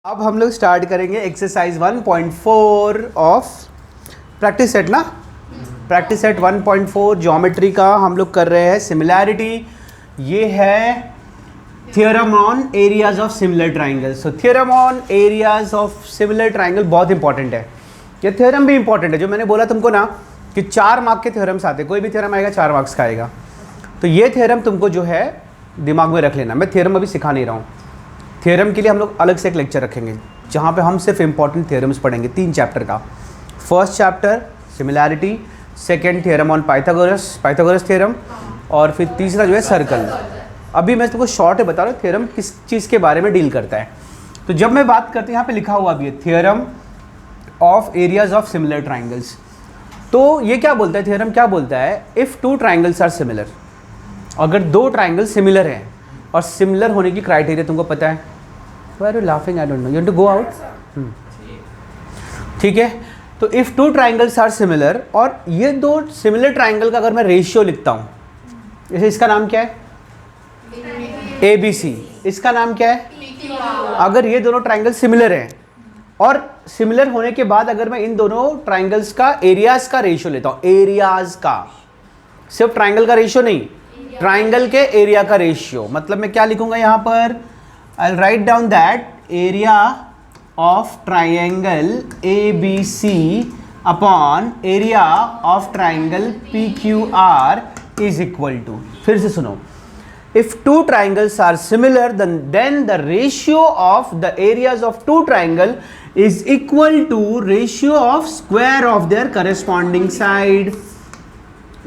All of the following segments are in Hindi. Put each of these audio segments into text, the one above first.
अब हम लोग स्टार्ट करेंगे एक्सरसाइज 1.4 ऑफ प्रैक्टिस सेट ना। प्रैक्टिस सेट 1.4 ज्योमेट्री का हम लोग कर रहे हैं सिमिलैरिटी। ये है theorem on areas of similar triangle. So theorem on areas of similar triangle बहुत इंपॉर्टेंट है। ये थ्योरम भी इंपॉर्टेंट है, जो मैंने बोला तुमको ना कि 4 मार्क के थ्योरम्स आते हैं। कोई भी थ्योरम आएगा 4 मार्क्स का आएगा। तो ये थ्योरम तुमको जो है दिमाग में रख लेना। मैं थ्योरम अभी सिखा नहीं रहा हूँ। थ्योरम के लिए हम लोग अलग से एक लेक्चर रखेंगे जहाँ पे हम सिर्फ इंपॉर्टेंट थ्योरम्स पढ़ेंगे 3 चैप्टर का। First chapter similarity, second theorem on Pythagoras theorem, और फिर तीसरा जो है सर्कल। अभी मैं तुमको शॉर्ट है बता रहा हूँ थ्योरम किस चीज़ के बारे में डील करता है। तो जब मैं बात करती हूँ, यहाँ पे लिखा हुआ भी है theorem of areas of similar triangles. तो ये क्या बोलता है, थ्योरम क्या बोलता है, इफ़ 2 ट्राइंगल्स आर सिमिलर, अगर 2 ट्राइंगल सिमिलर हैं और सिमिलर होने की क्राइटेरिया तुमको पता है। Why are you laughing? I don't know. You want to go out? ठीक है। तो इफ़ 2 ट्राइंगल्स आर सिमिलर, और ये 2 सिमिलर ट्राइंगल का अगर मैं रेशियो लिखता हूँ, जैसे इसका नाम क्या है ABC, इसका नाम क्या है PQ। अगर ये दोनों ट्राइंगल सिमिलर हैं और सिमिलर होने के बाद अगर मैं इन दोनों ट्राइंगल्स का एरियाज का रेशियो लेता हूँ, एरियाज का, सिर्फ ट्राइंगल का रेशियो नहीं, ट्राइंगल के एरिया का रेशियो, मतलब मैं क्या लिखूंगा यहाँ पर, I'll write down that area of triangle ABC upon area of triangle PQR is equal to, फिर से सुनो, if 2 triangles are similar then the ratio of the areas of 2 triangle is equal to ratio of square of their corresponding side।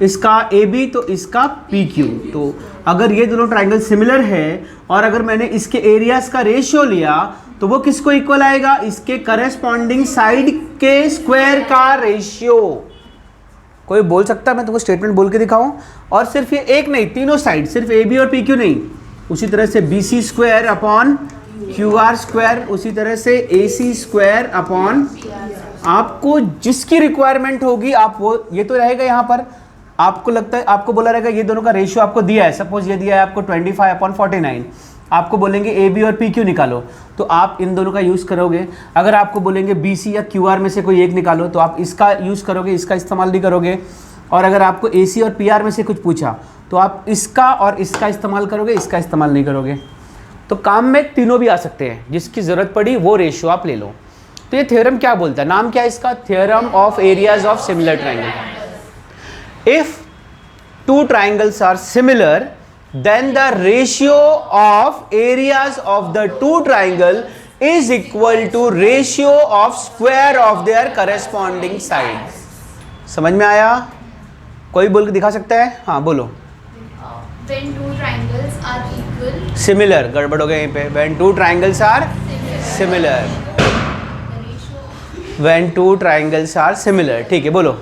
इसका AB तो इसका PQ। तो अगर ये दोनों ट्राइंगल सिमिलर है और अगर मैंने इसके एरियाज का रेशियो लिया तो वो किसको इक्वल आएगा, इसके करस्पॉन्डिंग साइड के स्क्वायर का रेशियो। कोई बोल सकता है मैं तुमको स्टेटमेंट बोल के दिखाऊं, और सिर्फ ये एक नहीं, तीनों साइड, सिर्फ AB और PQ नहीं, उसी तरह से BC square upon QR square, उसी तरह से AC स्क्वायर अपॉन, आपको जिसकी रिक्वायरमेंट होगी आप वो, ये तो रहेगा यहाँ पर। आपको लगता है, आपको बोला रहेगा ये दोनों का रेशियो आपको दिया है, सपोज ये दिया है आपको 25/49, आपको बोलेंगे AB और PQ निकालो, तो आप इन दोनों का यूज़ करोगे। अगर आपको बोलेंगे BC या QR में से कोई एक निकालो तो आप इसका यूज़ करोगे, इसका इस्तेमाल नहीं करोगे। और अगर आपको AC और PR में से कुछ पूछा तो आप इसका और इसका इस्तेमाल करोगे, इसका इस्तेमाल नहीं करोगे। तो काम में तीनों भी आ सकते हैं, जिसकी ज़रूरत पड़ी वो रेशियो आप ले लो। तो ये थ्योरम क्या बोलता है, नाम क्या है इसका, theorem of areas of similar triangle. If 2 triangles are similar, then the ratio of areas of the 2 triangle is equal to ratio of square of their corresponding sides। समझ में आया? कोई बोल के दिखा सकता है? हाँ बोलो। When 2 triangles are equal, Similar, गड़बड़ हो गया यहीं पे। When 2 triangles are similar, when 2 triangles are similar, ठीक है बोलो।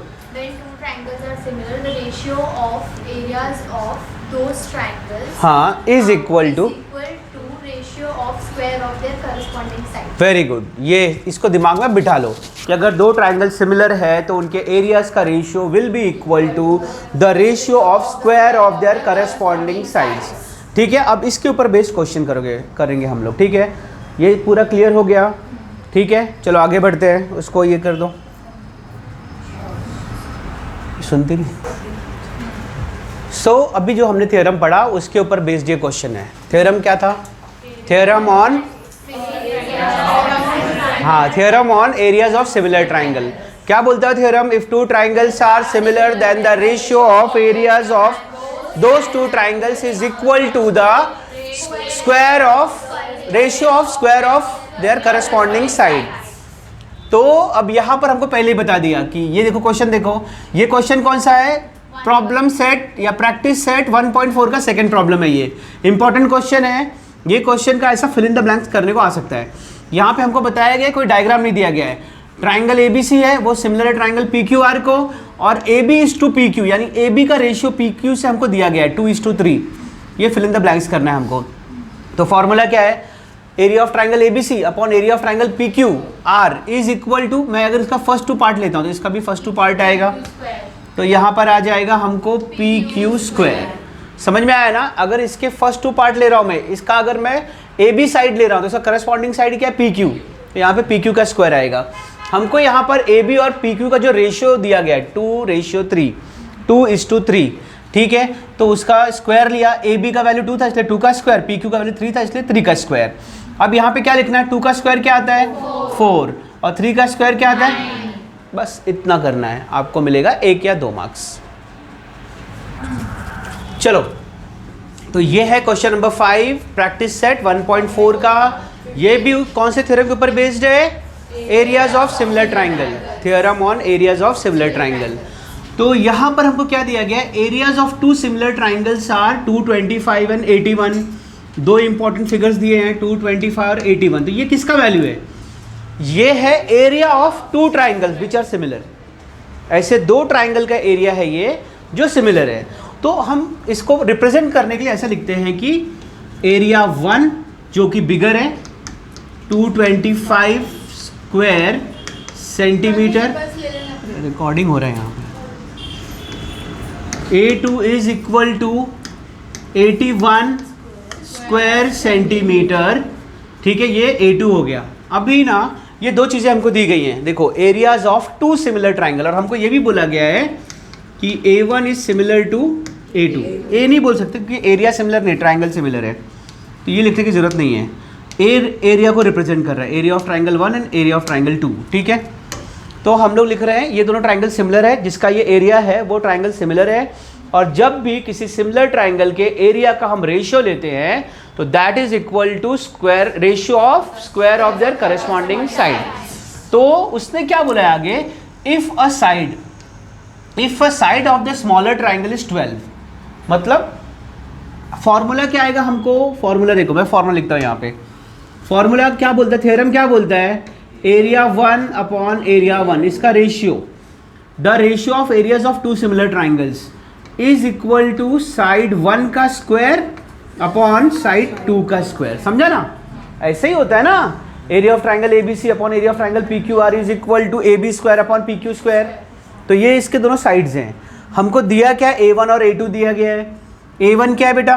the ratio of areas of those triangles हाँ is equal to ratio of square of their corresponding sides। Very good. ये इसको दिमाग में बिठा लो कि अगर 2 ट्राइंगल सिमिलर है तो उनके एरियाज का ratio will be equal to the ratio of square of their corresponding sides. ठीक है, अब इसके ऊपर बेस्ड क्वेश्चन करेंगे हम लोग। ठीक है, ये पूरा क्लियर हो गया। ठीक है, चलो आगे बढ़ते हैं। उसको ये कर दो, सुनती नहीं। अभी जो हमने थ्योरम पढ़ा उसके ऊपर बेस्ड ये क्वेश्चन है। थ्योरम क्या था, थ्योरम ऑन, हाँ theorem on areas of similar triangle. क्या बोलता है theorem, if 2 triangles are similar then the ratio of areas of those 2 triangles is equal to the square of ratio of square of their corresponding side. तो अब यहाँ पर हमको पहले ही बता दिया कि ये देखो क्वेश्चन, देखो ये क्वेश्चन कौन सा है, प्रॉब्लम सेट या प्रैक्टिस सेट 1.4 का सेकंड प्रॉब्लम है। ये इंपॉर्टेंट क्वेश्चन है। ये क्वेश्चन का ऐसा फिल इन द ब्लैंक्स करने को आ सकता है। यहाँ पे हमको बताया गया, कोई डायग्राम नहीं दिया गया है। ट्राइंगल ABC है, वो सिमिलर है ट्राइंगल PQR को, और AB is to PQ, यानी AB का रेशियो PQ से हमको दिया गया है 2:3। ये फिल इन द ब्लैंक्स करना है हमको। तो फॉर्मूला क्या है, area of triangle ABC upon area of triangle PQR is equal to, मैं अगर इसका फर्स्ट 2 पार्ट लेता हूँ तो इसका भी फर्स्ट 2 पार्ट आएगा, तो यहाँ पर आ जाएगा हमको PQ स्क्वायर। समझ में आया ना। अगर इसके फर्स्ट 2 पार्ट ले रहा हूँ मैं, इसका अगर मैं ए बी साइड ले रहा हूँ तो इसका करस्पॉन्डिंग साइड क्या है, पी क्यू, तो यहाँ पे पी क्यू का स्क्वायर आएगा। हमको यहाँ पर ए बी और पी क्यू का जो रेशियो दिया गया है 2:3, 2:3, ठीक है, तो उसका स्क्वायर लिया। ए बी का वैल्यू 2 था इसलिए 2 का स्क्वायर, पी क्यू का वैल्यू 3 था इसलिए 3 का स्क्वायर। अब यहाँ पे क्या लिखना है, 2 का स्क्वायर क्या आता है 4 और 3 का स्क्वायर क्या आता है, बस इतना करना है, आपको मिलेगा 1 या 2 मार्क्स। चलो, तो ये है क्वेश्चन नंबर 5 प्रैक्टिस सेट 1.4 का। ये भी कौन से थ्योरम के ऊपर बेस्ड है, areas of similar triangle, theorem on areas of similar triangle. तो यहाँ पर हमको क्या दिया गया, areas of 2 similar triangles are 225 and 81। दो इंपॉर्टेंट फिगर्स दिए हैं 225 और 81। तो ये किसका वैल्यू है, ये है area of 2 triangles which are similar. ऐसे 2 ट्राइंगल का एरिया है ये जो सिमिलर है। तो हम इसको रिप्रेजेंट करने के लिए ऐसा लिखते हैं कि एरिया 1 जो कि बिगर है 225 स्क्वायर सेंटीमीटर, रिकॉर्डिंग हो रहा है यहाँ पे, A2 is equal to 81 square centimetre, ठीक है, ये A2 हो गया। अभी ना ये 2 चीज़ें हमको दी गई हैं, देखो एरियाज ऑफ 2 सिमिलर ट्राइंगल, और हमको ये भी बोला गया है कि A1 is similar to A2। ए नहीं बोल सकते क्योंकि एरिया सिमिलर नहीं, ट्राइंगल सिमिलर है, तो ये लिखने की जरूरत नहीं है। एरिया को रिप्रेजेंट कर रहा है, area of triangle 1 and area of triangle 2, ठीक है। तो हम लोग लिख रहे हैं ये दोनों ट्राइंगल सिमिलर है, जिसका ये एरिया है वो ट्राइंगल सिमिलर है, और जब भी किसी सिमिलर ट्राइंगल के एरिया का हम रेशियो लेते हैं तो that is equal to square ratio of square of their corresponding side. तो उसने क्या बोला है आगे, if a side of the smaller triangle is 12, मतलब फॉर्मूला क्या आएगा हमको, फॉर्मूला देखो, मैं फॉर्मूला लिखता हूँ यहाँ पे। फॉर्मूला क्या बोलता है, थ्योरम क्या बोलता है, एरिया 1 अपॉन एरिया 1, इसका ratio, the ratio of areas of 2 similar triangles is equal to side 1 का स्क्वायर अपॉन साइड 2 का स्क्वायर। समझा ना, ऐसे ही होता है ना, area of triangle ABC upon area of triangle PQR is equal to AB square upon PQ square. तो ये इसके दोनों साइड्स हैं। हमको दिया क्या, A1 और A2 दिया गया है। A1 क्या है बेटा,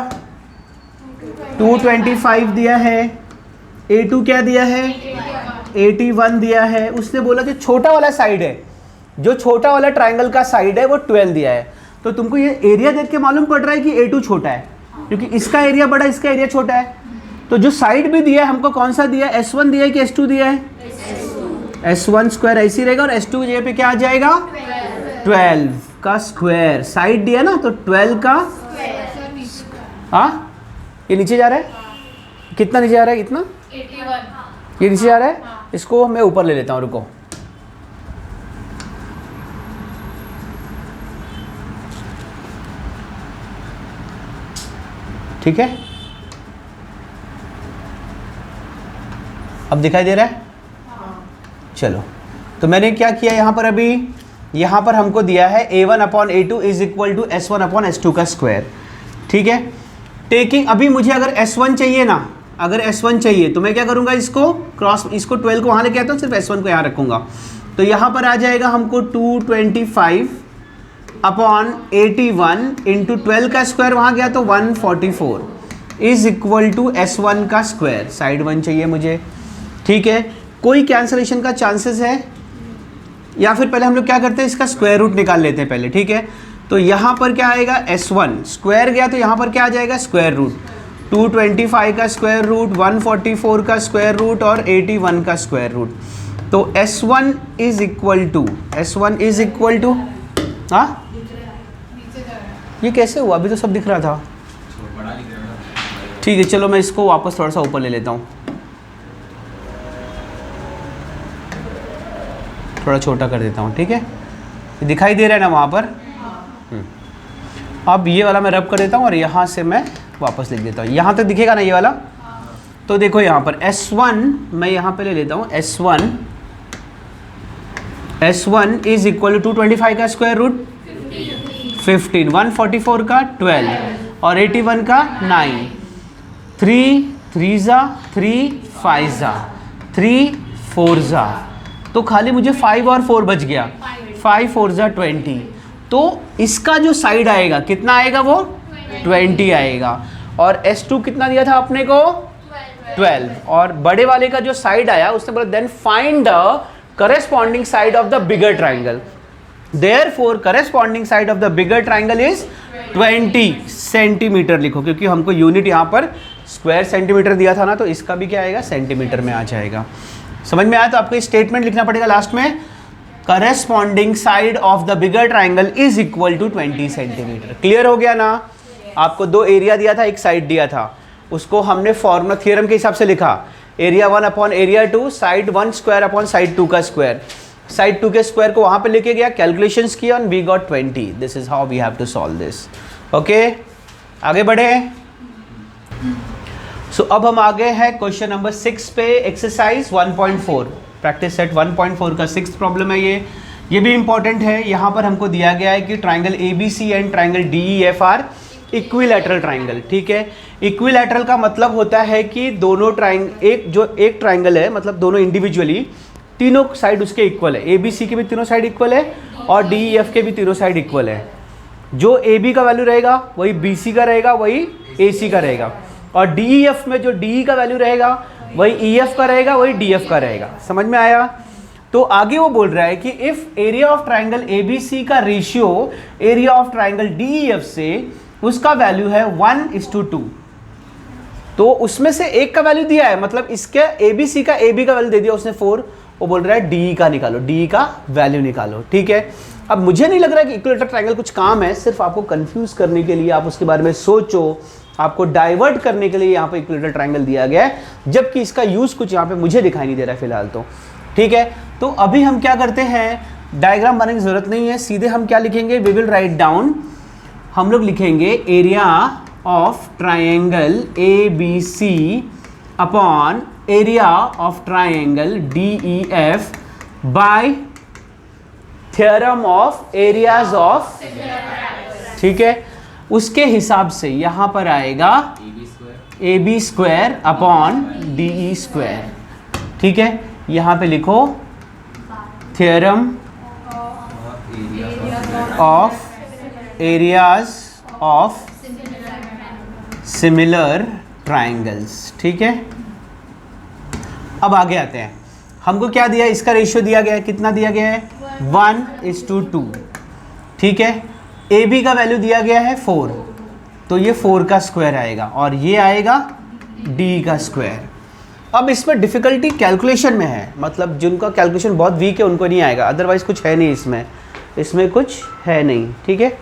225 दिया है, A2 क्या दिया है, 81 दिया है। उसने बोला जो छोटा वाला साइड है, जो छोटा वाला ट्राइंगल का साइड है वो 12 दिया है। तो तुमको ये एरिया देख के मालूम पड़ रहा है कि A2 छोटा है, क्योंकि इसका एरिया बड़ा, इसका एरिया छोटा है। तो जो साइड भी दिया है हमको कौन सा दिया है, S1 दिया है कि S2 दिया है, S1 स्क्वायर ऐसे ही रहेगा, और S2 की जगह पे क्या आ जाएगा, 12 का स्क्वायर। साइड दिया ना तो 12 का, हाँ ये नीचे जा रहा है, कितना नीचे जा रहा है, इतना 81, ये नीचे जा रहा है, इसको मैं ऊपर ले लेता हूँ, रुको। ठीक है, अब दिखाई दे रहा है, चलो। तो मैंने क्या किया यहाँ पर, अभी यहाँ पर हमको दिया है A1 upon A2 is equal to S1 upon S2 का स्क्वायर, ठीक है। टेकिंग, अभी मुझे अगर S1 चाहिए ना, अगर S1 चाहिए तो मैं क्या करूँगा, इसको क्रॉस, इसको 12 को वहाँ लेके आता हूँ, सिर्फ S1 को यहाँ रखूँगा। तो यहाँ पर आ जाएगा हमको 225 अपॉन 81 इंटू 12 का स्क्वायर वहाँ गया तो 144 इज इक्वल टू S1 का स्क्वायर। साइड 1 चाहिए मुझे, ठीक है। कोई कैंसलेशन का चांसेस है, या फिर पहले हम लोग क्या करते हैं, इसका स्क्वायर रूट निकाल लेते हैं पहले, ठीक है। तो यहाँ पर क्या आएगा, S1 स्क्वायर गया तो यहाँ पर क्या आ जाएगा, स्क्वायर रूट 225 का स्क्वायर रूट, 144 का स्क्वायर रूट और 81 का स्क्वायर रूट। तो S1 is equal to, S1 is equal to, हाँ ये कैसे हुआ, अभी तो सब दिख रहा था। ठीक है, चलो मैं इसको वापस थोड़ा सा ऊपर ले लेता हूँ, थोड़ा छोटा कर देता हूँ, ठीक है। दिखाई दे रहा है ना वहाँ पर, अब ये वाला मैं रब कर देता हूँ और यहाँ से मैं वापस लिख देता हूँ, यहाँ तक दिखेगा ना ये वाला। तो देखो यहाँ पर S1 मैं यहाँ पे ले लेता हूँ, S1 इज इक्वल टू 225 का स्क्वायर रूट 15, 144 का 12 और 81 का 9, 3 3 जा 3 5 जा 3 4 जा, तो खाली मुझे 5 और 4 बच गया, 5 4 जा 20। तो इसका जो साइड आएगा कितना आएगा, वो 20 आएगा। और S2 कितना दिया था अपने को, 12 और बड़े वाले का जो साइड आया उसने बोला then find the corresponding side of the bigger triangle, therefore corresponding side of the bigger triangle is 20 centimetre लिखो, क्योंकि हमको यूनिट यहाँ पर स्क्वायर सेंटीमीटर दिया था ना, तो इसका भी क्या आएगा, सेंटीमीटर में आ जाएगा। समझ में आया? तो आपको स्टेटमेंट लिखना पड़ेगा लास्ट में, corresponding side of the bigger triangle is equal to 20 centimetre. Clear हो गया ना? आपको दो एरिया दिया था, एक साइड दिया था, उसको हमने फॉर्मूला थ्योरम के हिसाब से लिखा, area 1 upon area 2, side 1 square upon side 2 का स्क्वायर, साइड 2 के स्क्वायर को वहां पे लेके गया, कैलकुलेशंस किया and we got 20। This is how we have to solve this. Okay, आगे बढ़े। सो अब हम आगे हैं क्वेश्चन नंबर 6 पे, एक्सरसाइज 1.4, प्रैक्टिस सेट 1.4 का 6th प्रॉब्लम है ये भी इंपॉर्टेंट है। यहाँ पर हमको दिया गया है कि triangle ABC and triangle DEF are equilateral triangle. ठीक है, इक्विलैटरल का मतलब होता है कि दोनों एक ट्राइंगल है, मतलब दोनों इंडिविजुअली तीनों साइड उसके इक्वल है, ABC के भी तीनों साइड इक्वल है और DEF के भी तीनों साइड इक्वल है। जो AB का वैल्यू रहेगा वही BC का रहेगा, वही AC का रहेगा, और DEF में जो DE का वैल्यू रहेगा वही EF का रहेगा, वही DF का रहेगा। समझ में आया? तो आगे वो बोल रहा है कि if area of triangle ABC का ratio area of triangle DEF से उसका वैल्यू है 1:2, तो उसमें से एक का वैल्यू दिया है, मतलब इसके ABC का AB का वैल्यू दे दिया उसने 4, वो बोल रहा है DE का निकालो, DE का वैल्यू निकालो। ठीक है, अब मुझे नहीं लग रहा है कि इक्विलैटरल ट्राइंगल कुछ काम है, सिर्फ आपको कंफ्यूज करने के लिए, आप उसके बारे में सोचो, आपको डाइवर्ट करने के लिए यहाँ पे इक्विलैटरल ट्राइंगल दिया गया है, जबकि इसका यूज कुछ यहाँ पे मुझे दिखाई नहीं दे रहा है फिलहाल तो। ठीक है, तो अभी हम क्या करते हैं, डायग्राम बनाने की जरूरत नहीं है, सीधे हम क्या लिखेंगे, वी विल राइट डाउन, हम लोग लिखेंगे area of triangle ABC upon area of triangle DEF bye theorem of areas of, ठीक है, उसके हिसाब से यहां पर आएगा AB square upon DE square. ठीक है, यहां पे लिखो theorem of areas of similar triangles. ठीक है, अब आगे आते हैं, हमको क्या दिया है, इसका रेशियो दिया गया है, कितना दिया गया है, 1:2। ठीक है, AB का वैल्यू दिया गया है 4, तो ये 4 का स्क्वायर आएगा और ये आएगा D का स्क्वायर। अब इसमें डिफिकल्टी कैलकुलेशन में है, मतलब जिनका कैलकुलेशन बहुत वीक है उनको नहीं आएगा, अदरवाइज कुछ है नहीं इसमें कुछ है नहीं। ठीक है,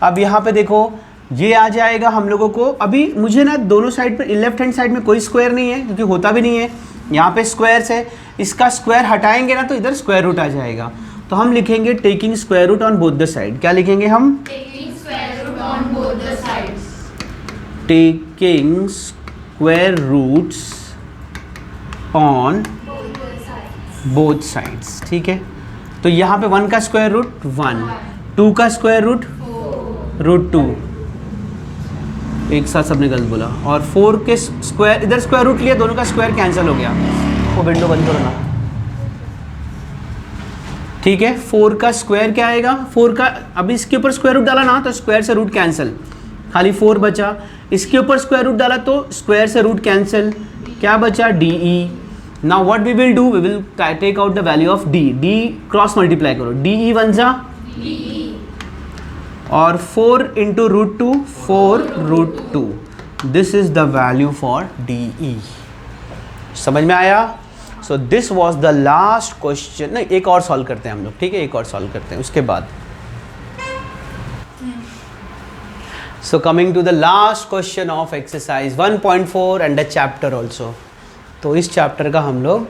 अब यहाँ पे देखो ये आ जाएगा हम लोगों को, अभी मुझे ना दोनों साइड पे लेफ्ट हैंड साइड में कोई स्क्वायर नहीं है, क्योंकि होता भी नहीं है, यहाँ पे स्क्वायर्स है, इसका स्क्वायर हटाएंगे ना तो इधर स्क्वायर रूट आ जाएगा, तो हम लिखेंगे taking square root on both the side. क्या लिखेंगे हम, Taking square root on both the sides. Taking square roots on both sides. ठीक है, तो यहाँ पे 1 का स्क्वायर रूट 1, 2 का स्क्वायर रूट √2, एक साथ सबने गलत बोला, और 4 के स्क्वायर, इधर स्क्वायर रूट लिया, दोनों का स्क्वायर कैंसिल हो गया, वो विंडो बंद करो ना। ठीक है, 4 का स्क्वायर क्या आएगा, 4 का, अभी इसके ऊपर स्क्वायर रूट डाला ना तो स्क्वायर से रूट कैंसिल, खाली 4 बचा, इसके ऊपर स्क्वायर रूट डाला तो स्क्वायर से रूट कैंसिल, क्या बचा, DE। Now what we will do, we will take out the value of D, D cross multiply करो, DE 1 जा और 4 into √2, 4√2, this is the value for DE। समझ में आया? So this was the last question. नहीं, एक और सॉल्व करते हैं हम लोग, ठीक है, एक और सॉल्व करते हैं उसके बाद। So coming to the last question of exercise 1.4 and the chapter also. तो इस चैप्टर का हम लोग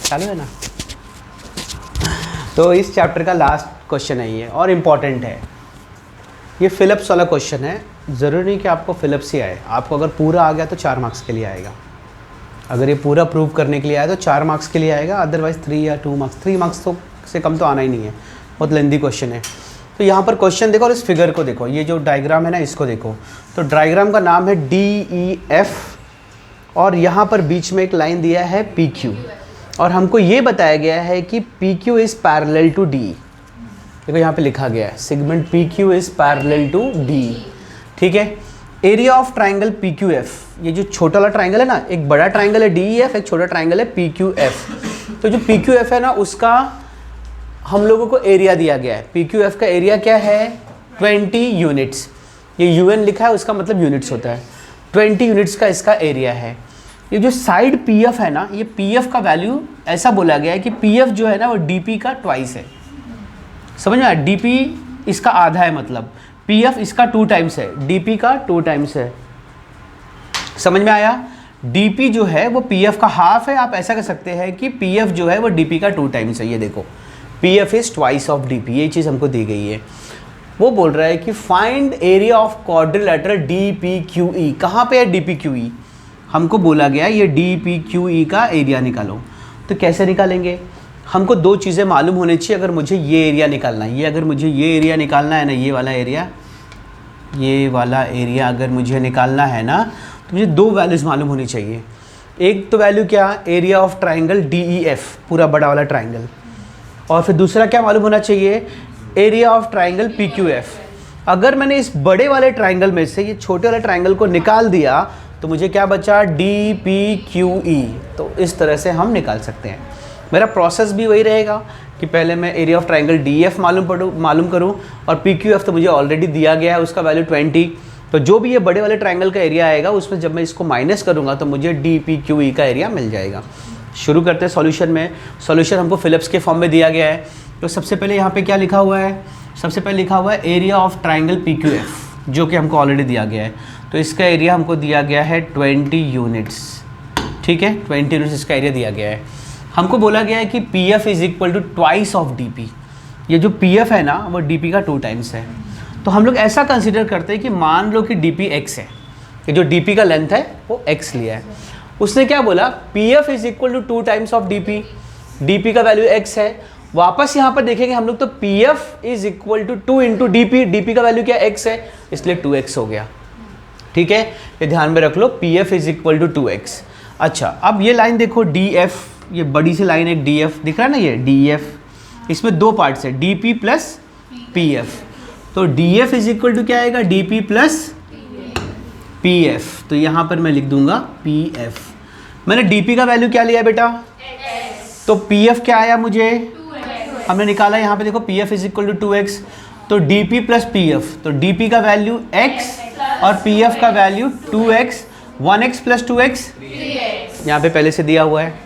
चालू है ना, तो इस चैप्टर का लास्ट क्वेश्चन है ये, और इम्पॉर्टेंट है ये, फिलिप्स वाला क्वेश्चन है। ज़रूरी नहीं कि आपको फिलिप्स ही आए, आपको अगर पूरा आ गया तो 4 मार्क्स के लिए आएगा, अगर ये पूरा प्रूव करने के लिए आया तो 4 मार्क्स के लिए आएगा, अदरवाइज 3 या 2 मार्क्स, 3 मार्क्स तो से कम तो आना ही नहीं है, बहुत लेंदी क्वेश्चन है। तो यहाँ पर क्वेश्चन देखो और इस फिगर को देखो, ये जो डायग्राम है ना इसको देखो, तो डायग्राम का नाम है DEF और यहाँ पर बीच में एक लाइन दिया है PQ, और हमको ये बताया गया है कि PQ is parallel to D। देखो यहाँ पे लिखा गया है segment PQ is parallel to D। ठीक है, area of triangle P Q F, ये जो छोटा वाला ट्राइंगल है ना, एक बड़ा ट्राइंगल है डी ई एफ, एक छोटा ट्राइंगल है पी क्यू एफ। तो जो पी क्यू एफ है ना, उसका हम लोगों को एरिया दिया गया है। पी क्यू एफ का एरिया क्या है? 20 यूनिट्स। ये यूएन लिखा है, उसका मतलब यूनिट्स होता है। 20 यूनिट्स का इसका एरिया है। ये जो साइड पी एफ है ना, ये पी एफ का वैल्यू ऐसा बोला गया है कि पी एफ जो है ना वो डी पी का ट्वाइस है। समझ में आया? डी पी इसका आधा है, मतलब पी एफ इसका 2 टाइम्स है, डी पी का 2 टाइम्स है। समझ में आया? डी पी जो है वो पी एफ का हाफ है। आप ऐसा कर सकते हैं कि पी एफ जो है वो डी पी का 2 टाइम्स है। ये देखो, P F is twice of D P, ये चीज़ हमको दी गई है। वो बोल रहा है कि find area of quadrilateral D P Q E. कहाँ पे है डी पी क्यू ई? हमको बोला गया ये डी पी क्यू ई का एरिया निकालो। तो कैसे निकालेंगे? हमको 2 चीज़ें मालूम होनी चाहिए अगर मुझे ये एरिया निकालना है। ये अगर मुझे ये एरिया निकालना है ना, ये वाला एरिया अगर मुझे निकालना है ना, तो मुझे 2 वैल्यूज़ मालूम होनी चाहिए। एक तो वैल्यू क्या? Area of triangle D E F, पूरा बड़ा वाला ट्राइंगल। और फिर दूसरा क्या मालूम होना चाहिए? Area of triangle P Q F. अगर मैंने इस बड़े वाले ट्राइंगल में से ये छोटे वाले ट्राइंगल को निकाल दिया तो मुझे क्या बचा? D P Q E. तो इस तरह से हम निकाल सकते हैं। मेरा प्रोसेस भी वही रहेगा कि पहले मैं area of triangle D F मालूम करूँ, और पी क्यू एफ तो मुझे ऑलरेडी दिया गया है, उसका वैल्यू 20। तो जो भी ये बड़े वाले ट्राइंगल का एरिया आएगा उसमें जब मैं इसको माइनस करूँगा तो मुझे डी पी क्यू ई का एरिया मिल जाएगा। शुरू करते हैं सॉल्यूशन में। सॉल्यूशन हमको फिलिप्स के फॉर्म में दिया गया है। तो सबसे पहले यहाँ पे क्या लिखा हुआ है? सबसे पहले लिखा हुआ है area of triangle P Q F, जो कि हमको ऑलरेडी दिया गया है। तो इसका एरिया हमको दिया गया है 20 यूनिट्स। ठीक है, 20 यूनिट्स इसका एरिया दिया गया है। हमको बोला गया है कि P F is equal to twice of D P. ये जो पी एफ है ना वो डी पी का 2 टाइम्स है। तो हम लोग ऐसा कंसिडर करते हैं कि मान लो कि डी पी एक्स है, कि जो डी पी का लेंथ है वो एक्स लिया है। उसने क्या बोला? P F is equal to 2 times of D P. D P का वैल्यू एक्स है। वापस यहाँ पर देखेंगे हम लोग तो P F is equal to 2 into D P. D P का वैल्यू क्या? एक्स है, इसलिए 2x हो गया। ठीक है, ये ध्यान में रख लो, P F is equal to 2x। अच्छा, अब ये लाइन देखो डी एफ, ये बड़ी सी लाइन एक डी एफ दिख रहा है ना, ये डी एफ, इसमें 2 पार्ट्स है, D P plus P F. तो D F is equal to क्या आएगा? D P plus P F. तो यहाँ पर मैं लिख दूंगा पी एफ। मैंने डी पी का वैल्यू क्या लिया बेटा? तो पी एफ क्या आया मुझे? हमने निकाला यहाँ पे देखो, P F is equal to 2x। तो D P plus P F, तो डी पी का वैल्यू x और पी एफ का value 2x। 1x plus 2x यहाँ पे पहले से दिया हुआ है।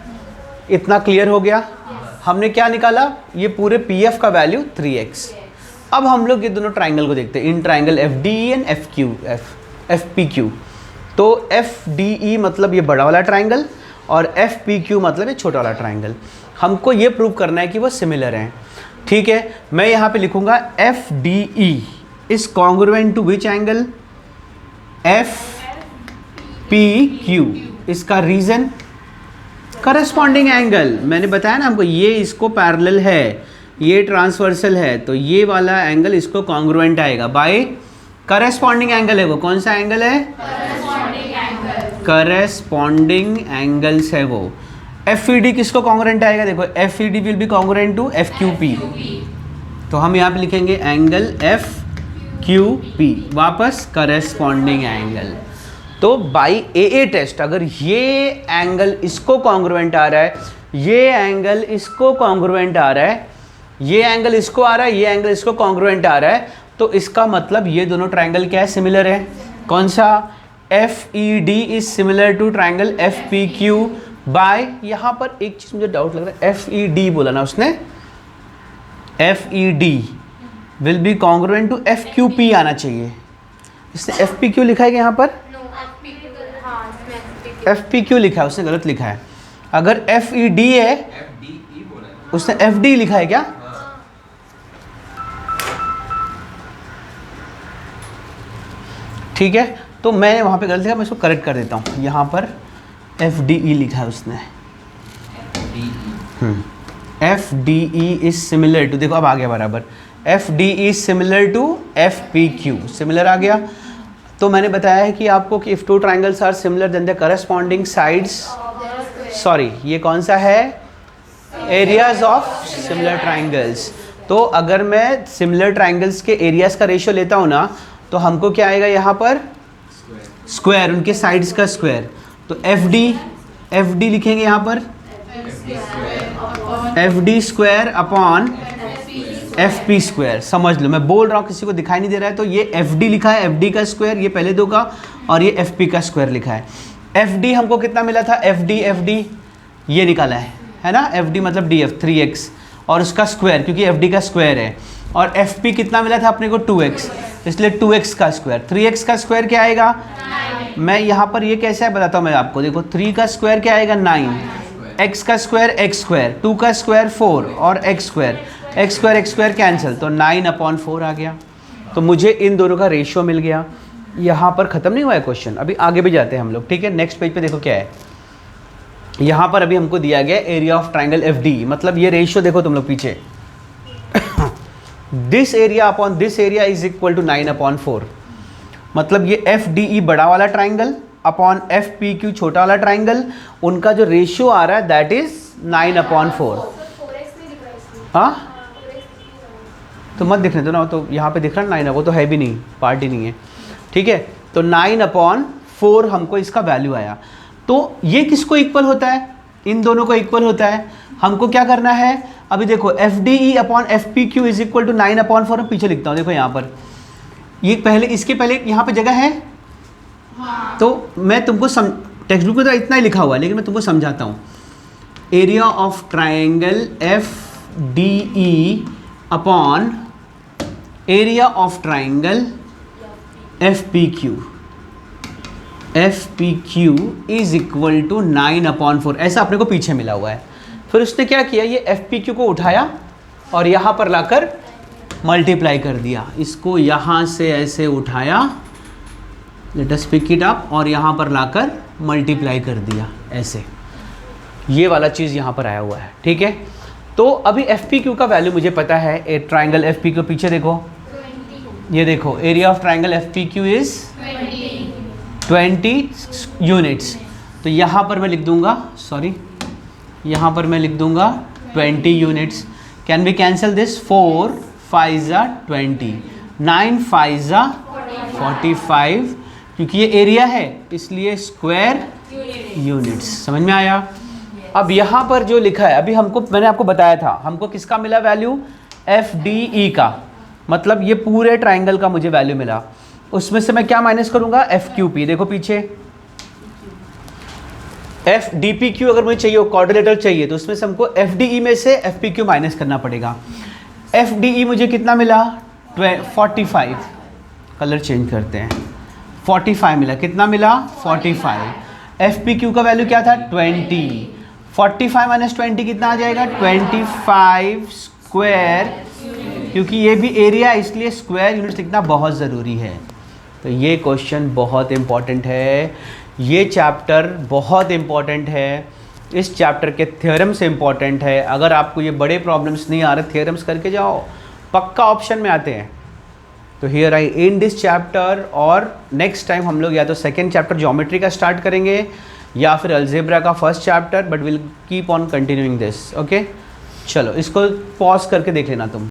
इतना क्लियर हो गया? हमने क्या निकाला? ये पूरे पी एफ का वैल्यू 3x। अब हम लोग ये दोनों ट्राइंगल को देखते हैं, in triangle F D E and F P Q. तो एफ डी ई मतलब ये बड़ा वाला ट्राइंगल, और एफ पी क्यू मतलब ये छोटा वाला ट्राइंगल। हमको ये प्रूव करना है कि वो सिमिलर हैं। ठीक है, मैं यहाँ पे लिखूंगा F D E is congruent to which angle? F P Q. इसका रीजन करस्पॉन्डिंग एंगल। मैंने बताया ना हमको, ये इसको पैरेलल है, ये ट्रांसवर्सल है, तो ये वाला एंगल इसको कॉन्ग्रुएंट आएगा बाय करस्पॉन्डिंग एंगल है। वो कौन सा एंगल है? करस्पॉन्डिंग एंगल्स है वो। एफ ई डी किसको कॉन्ग्रुएंट आएगा? देखो, F E D will be congruent to F Q P. तो हम यहाँ पे लिखेंगे एंगल एफ क्यू पी, वापस करस्पॉन्डिंग एंगल। तो बाई ए ए टेस्ट अगर ये एंगल इसको कॉन्ग्रुएंट आ रहा है, ये एंगल इसको कॉन्ग्रुएंट आ रहा है, ये एंगल इसको आ रहा है, ये एंगल इसको कॉन्ग्रुएंट आ रहा है, तो इसका मतलब ये दोनों ट्राइंगल क्या है? सिमिलर है। कौन सा? F E D is similar to triangle F P Q by, यहाँ पर एक चीज़ मुझे डाउट लग रहा है, एफ ई डी बोला ना उसने, F E D will be congruent to F Q P आना चाहिए। इसने एफ पी क्यू लिखा है कि यहाँ पर एफ पी क्यू लिखा है, उसने गलत लिखा है। अगर एफ ई डी है, उसने एफ डी लिखा है क्या? ठीक है, तो मैंने वहाँ पे गलत लिखा, मैं इसको करेक्ट कर देता हूँ। यहाँ पर एफ डी ई लिखा है उसने, F D E is similar to, देखो अब आ गया बराबर, F D E is similar to F P Q, similar आ गया। तो मैंने बताया है कि आपको कि if two triangles are similar then the corresponding sides, sorry ये कौन सा है? Areas of similar triangles. तो अगर मैं सिमिलर ट्राइंगल्स के एरियाज का रेशियो लेता हूँ ना, तो हमको क्या आएगा यहाँ पर? स्क्वायर, उनके साइड्स का स्क्वायर। तो एफ डी लिखेंगे यहाँ पर, F D square upon F P square. समझ लो, मैं बोल रहा हूँ, किसी को दिखाई नहीं दे रहा है। तो ये एफ डी लिखा है, एफ डी का स्क्वायर, ये पहले दो का, और ये एफ पी का स्क्वायर लिखा है। एफ डी हमको कितना मिला था, एफ डी ये निकाला है ना, एफ डी मतलब डी एफ 3x और उसका स्क्वायर, क्योंकि एफ डी का स्क्वायर है। और एफ पी कितना मिला था अपने को, 2x, इसलिए 2x का स्क्वायर। 3x का स्क्वायर क्या आएगा, मैं यहाँ पर ये कैसे है बताता हूँ मैं आपको। देखो 3 का स्क्वायर क्या आएगा, 9, x का स्क्वायर x स्क्वायर, 2 का स्क्वायर 4 और x स्क्वायर कैंसिल, तो 9/4 आ गया। तो मुझे इन दोनों का रेशियो मिल गया। यहाँ पर ख़त्म नहीं हुआ है क्वेश्चन, अभी आगे भी जाते हैं हम लोग, ठीक है। नेक्स्ट पेज पे देखो क्या है, यहाँ पर अभी हमको दिया गया area of triangle F D, मतलब ये रेशियो देखो तुम लोग पीछे, this area upon this area is equal to 9/4। मतलब ये एफ डी ई बड़ा वाला triangle upon F P Q छोटा वाला ट्राइंगल, उनका जो रेशियो आ रहा है दैट इज 9/4। हाँ तो मत दिखने दो ना, तो यहाँ पे दिख रहा है 9, वो तो है भी नहीं, पार्ट ही नहीं है, ठीक है। तो 9/4 हमको इसका वैल्यू आया। तो ये किसको इक्वल होता है, इन दोनों को इक्वल होता है। हमको क्या करना है, अभी देखो F D E upon F P Q is equal to 9/4। मैं पीछे लिखता हूँ, देखो यहाँ पर, ये पहले, इसके पहले यहाँ पे जगह है। हाँ। तो मैं तुमको टेक्स्ट बुक में तो इतना ही लिखा हुआ है, लेकिन मैं तुमको समझाता हूँ। Area of triangle F D E upon area of triangle F P Q is equal to 9/4, ऐसा अपने को पीछे मिला हुआ है। फिर उसने क्या किया, ये एफ पी क्यू को उठाया और यहाँ पर लाकर मल्टीप्लाई कर दिया। इसको यहाँ से ऐसे उठाया, let us pick it up, और यहाँ पर लाकर मल्टीप्लाई कर दिया ऐसे। ये वाला चीज़ यहाँ पर आया हुआ है, ठीक है। तो अभी एफ पी क्यू का वैल्यू मुझे पता है। ए ट्राइंगल एफ पी क्यू, पीछे देखो, ये देखो area of triangle F P Q is 20 units. तो यहाँ पर मैं लिख दूंगा, सॉरी, यहाँ पर मैं लिख दूंगा 20 units. Can be cancel this, 4 5 20, 9 5 45, क्योंकि ये एरिया है इसलिए स्क्वायर यूनिट्स। समझ में आया। अब यहाँ पर जो लिखा है, अभी हमको, मैंने आपको बताया था, हमको किसका मिला वैल्यू, एफ डी ई का, मतलब ये पूरे ट्राइंगल का मुझे वैल्यू मिला। उसमें से मैं क्या माइनस करूंगा, एफ क्यू पी। देखो पीछे एफ डी पी क्यू अगर मुझे चाहिए, क्वाड्रिलेटरल चाहिए, तो उसमें से हमको एफ डी ई में से एफ पी क्यू माइनस करना पड़ेगा। एफ डी ई मुझे कितना मिला, 45, कलर चेंज करते हैं, 45 मिला। कितना मिला, 45। एफ पी क्यू का वैल्यू क्या था, 20। 45 माइनस 20 कितना आ जाएगा, 25 स्क्वायर, क्योंकि ये भी एरिया है इसलिए स्क्वायर यूनिट्स लिखना बहुत ज़रूरी है। तो ये क्वेश्चन बहुत इम्पॉर्टेंट है, ये चैप्टर बहुत इम्पॉर्टेंट है, इस चैप्टर के थ्योरम्स इम्पॉर्टेंट है। अगर आपको ये बड़े प्रॉब्लम्स नहीं आ रहे, थ्योरम्स करके जाओ, पक्का ऑप्शन में आते हैं। तो here I and this chapter, और नेक्स्ट टाइम हम लोग या तो सेकेंड चैप्टर ज्योमेट्री का स्टार्ट करेंगे या फिर अलजेब्रा का first chapter, but will keep on continuing this. Okay, चलो इसको पॉज करके देख लेना तुम।